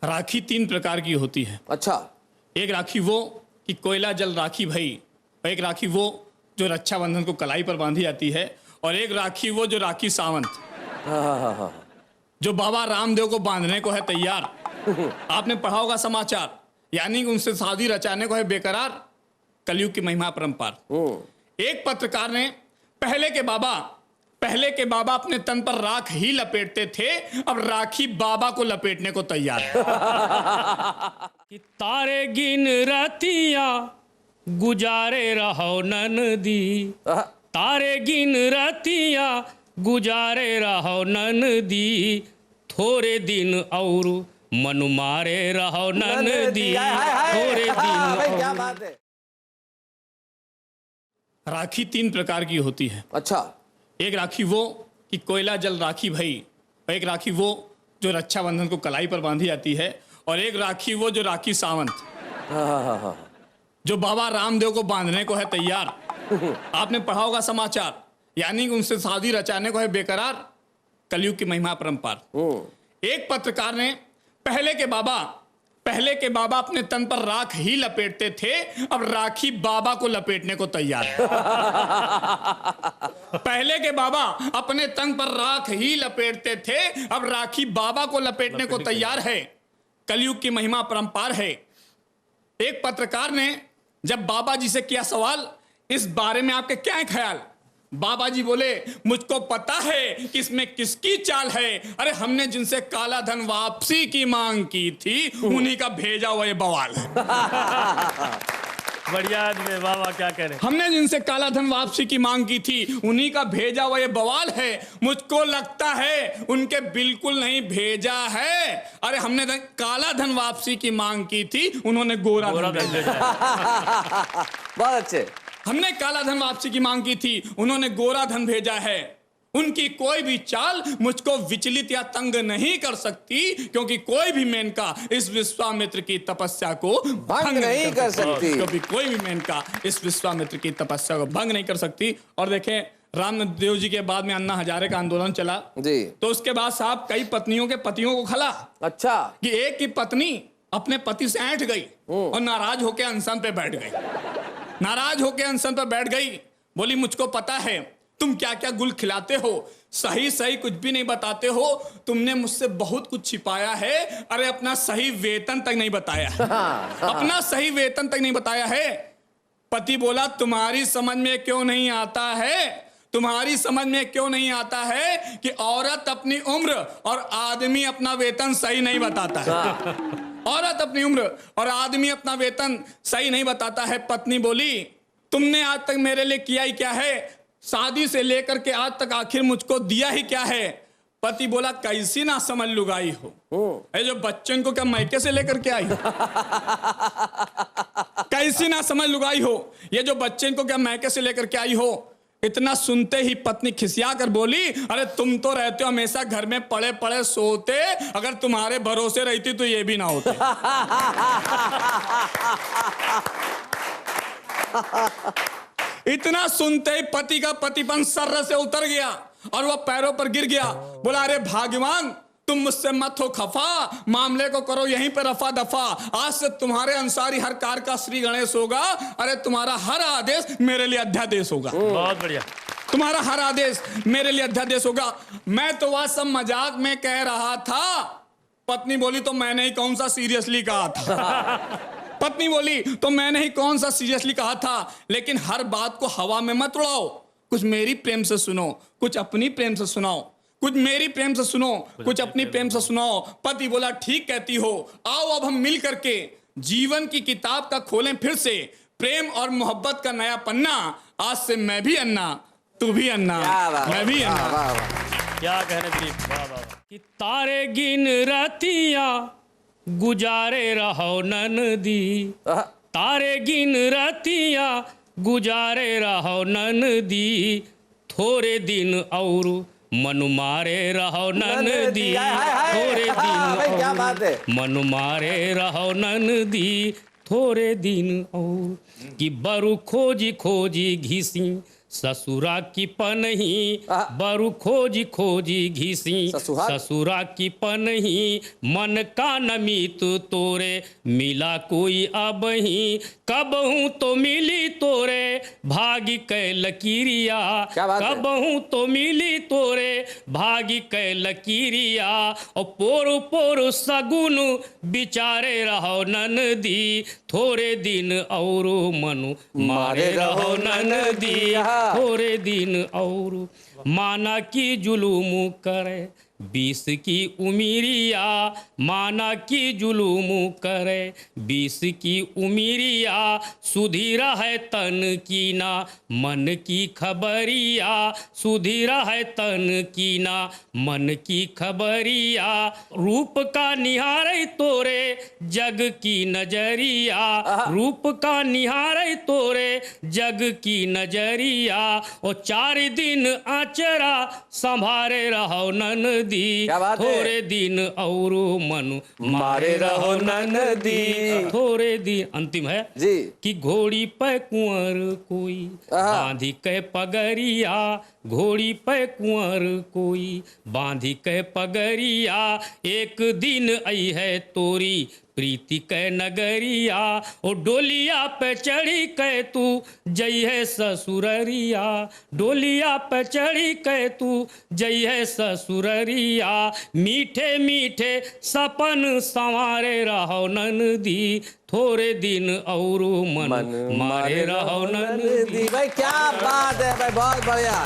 राखी तीन प्रकार की होती है। अच्छा। एक राखी वो कि कोयला जल राखी भई, और एक राखी वो जो रक्षाबंधन को कलाई पर बांधी जाती है, और एक राखी वो जो राखी सावंत, हाँ। जो बाबा रामदेव को बांधने को है तैयार। आपने पढ़ा होगा समाचार, यानी कि उनसे शादी रचाने को है बेकरार, कलयुग की महिमा परंपार। एक पत्रकार ने पहले के बाबा अपने तन पर राख ही लपेटते थे, अब राखी बाबा को लपेटने को तैयार है। कि तारे गिन रतिया गुजारे रहो ननदी, तारे गिन रतिया गुजारे रहो ननदी, थोड़े दिन और मन मारे रहो ननदी, थोड़े दिन। क्या बात है। राखी तीन प्रकार की होती है। अच्छा। एक राखी वो कि कोयला जल राखी भई, और एक राखी वो जो रक्षाबंधन को कलाई पर बांधी जाती है, और एक राखी वो जो राखी सावंत, हाँ। जो बाबा रामदेव को बांधने को है तैयार। आपने पढ़ा होगा समाचार, यानी कि उनसे शादी रचाने को है बेकरार, कलयुग की महिमा परंपार। एक पत्रकार ने पहले के बाबा अपने तन पर राख ही लपेटते थे, अब राखी बाबा को लपेटने को तैयार है। पहले के बाबा अपने तन पर राख ही लपेटते थे, अब राखी बाबा को लपेटने को तैयार है, कलयुग की महिमा परंपार है। एक पत्रकार ने जब बाबा जी से किया सवाल, इस बारे में आपके क्या है ख्याल? बाबा जी बोले, मुझको पता है कि इसमें किसकी चाल है। अरे हमने जिनसे काला धन वापसी की मांग की थी, उन्हीं का भेजा हुआ ये बवाल है। बढ़िया आदमी बाबा, क्या कह रहे हैं। हमने जिनसे काला धन वापसी की मांग की थी, उन्हीं का भेजा हुआ ये बवाल है। मुझको लगता है उनके बिल्कुल नहीं भेजा है। अरे हमने काला धन वापसी की मांग की थी, उन्होंने गोरा धन भेजा। बहुत अच्छे। हमने काला धन वापसी की मांग की थी, उन्होंने गोरा धन भेजा है। उनकी कोई भी चाल मुझको विचलित या तंग नहीं कर सकती, क्योंकि कोई भी मेनका इस विश्वामित्र की तपस्या को भंग नहीं कर सकती। क्योंकि कोई भी मेनका इस विश्वामित्र की तपस्या को भंग नहीं कर सकती। और देखें, रामदेव जी के बाद में अन्ना हजारे का आंदोलन चला जी, तो उसके बाद साहब कई पत्नियों के पतियों को खला। अच्छा। कि एक की पत्नी अपने पति से ऐंठ गई और नाराज होकर अनशन पे बैठ गई। नाराज होकर अनशन पर बैठ गई, बोली, मुझको पता है तुम क्या क्या गुल खिलाते हो, सही कुछ भी नहीं बताते हो, तुमने मुझसे बहुत कुछ छिपाया है। अरे अपना सही वेतन तक नहीं बताया है। अपना सही वेतन तक नहीं बताया है। पति बोला, तुम्हारी समझ में क्यों नहीं आता है, तुम्हारी समझ में क्यों नहीं आता है कि औरत अपनी उम्र और आदमी अपना वेतन सही नहीं बताता है। औरत अपनी उम्र और आदमी अपना वेतन सही नहीं बताता है। पत्नी बोली, तुमने आज तक मेरे लिए किया ही क्या है, शादी से लेकर के आज तक आखिर मुझको दिया ही क्या है। पति बोला, कैसी ना समझ लुगाई हो, ये जो बच्चन को क्या मैके से लेकर के आई। कैसी ना समझ लुगाई हो, ये जो बच्चन को क्या मैके से लेकर के आई हो। इतना सुनते ही पत्नी खिसिया कर बोली, अरे तुम तो रहते हो हमेशा घर में पड़े पड़े सोते, अगर तुम्हारे भरोसे रहती तो ये भी ना होते। इतना सुनते ही पति का पतिपन सर्र से उतर गया और वह पैरों पर गिर गया। बोला, अरे भाग्यवान, तुम मुझसे मत हो खफा, मामले को करो यहीं पे रफा दफा। आज से तुम्हारे अंसारी हर कार का श्री गणेश होगा। अरे तुम्हारा हर आदेश मेरे लिए अध्यादेश होगा। बहुत बढ़िया। तुम्हारा हर आदेश मेरे लिए अध्यादेश होगा। मैं तो वह सब मजाक में कह रहा था। पत्नी बोली, तो मैंने ही कौन सा सीरियसली कहा था। पत्नी बोली, तो मैंने ही कौन सा सीरियसली कहा था। लेकिन हर बात को हवा में मत उड़ाओ, कुछ मेरी प्रेम से सुनो, कुछ अपनी प्रेम से सुनाओ, कुछ मेरी प्रेम से सुनो, कुछ अपनी प्रेम से सुनाओ। पति बोला, ठीक कहती हो, आओ अब हम मिल करके जीवन की किताब का खोलें फिर से, प्रेम और मोहब्बत का नया पन्ना। आज से मैं भी अन्ना, तू भी अन्ना, मैं भी अन्ना। क्या कहने दिलीप, वाह वाह। कि तारे गिन रतिया गुजारे रहो ननदी, तारे गिन रतिया गुजारे रहो ननदी, थोड़े दिन और मन मारे रहो ननदी, थोड़े दिन क्या बात है। मन मारे रहो ननदी, थोड़े दिन और। कि बरु खोजी खोजी घिसी ससुरा की पनही आहा। बरु खोजी खोजी घिसी ससुहार? ससुरा की पनही मन का नमित तोरे मिला कोई अबही कबहू तो मिली तोरे भागी कै लकीरिया क्या बात है? कबहू तो मिली तोरे भागी कै लकीरिया और पोर पोर सगुन बिचारे रहो ननदी थोड़े दिन और मनु मारे रहो ननदी हाँ। थोड़े दिन और माना की जुलूम करे 20 की उमिरिया माना की जुलूम करे 20 की उमिरिया सुधीरा है तन की ना मन की खबरिया सुधीरा है तन की ना मन की खबरिया रूप का निहारे तोरे जग की नजरिया रूप का निहारे तोरे जग की नजरिया और 4 दिन आचरा संभारे रहो ननदी क्या बात है? थोड़े दिन और मनु मारे रहो ननदी थोड़े दिन अंतिम है जी कि घोड़ी पे कुंवर कोई आहा। बांधी के पगरिया घोड़ी पे कुंवर कोई बांधी के पगरिया एक दिन आई है तोरी प्रीति कै नगरिया ओ डोलिया पे चढ़ी कै तू जई है ससुररिया डोलिया पे चढ़ी कै तू जई है ससुररिया मीठे मीठे सपन संवारे रहो ननदी थोड़े दिन और मन मारे रहो ननदी भाई क्या बात है भाई बहुत बढ़िया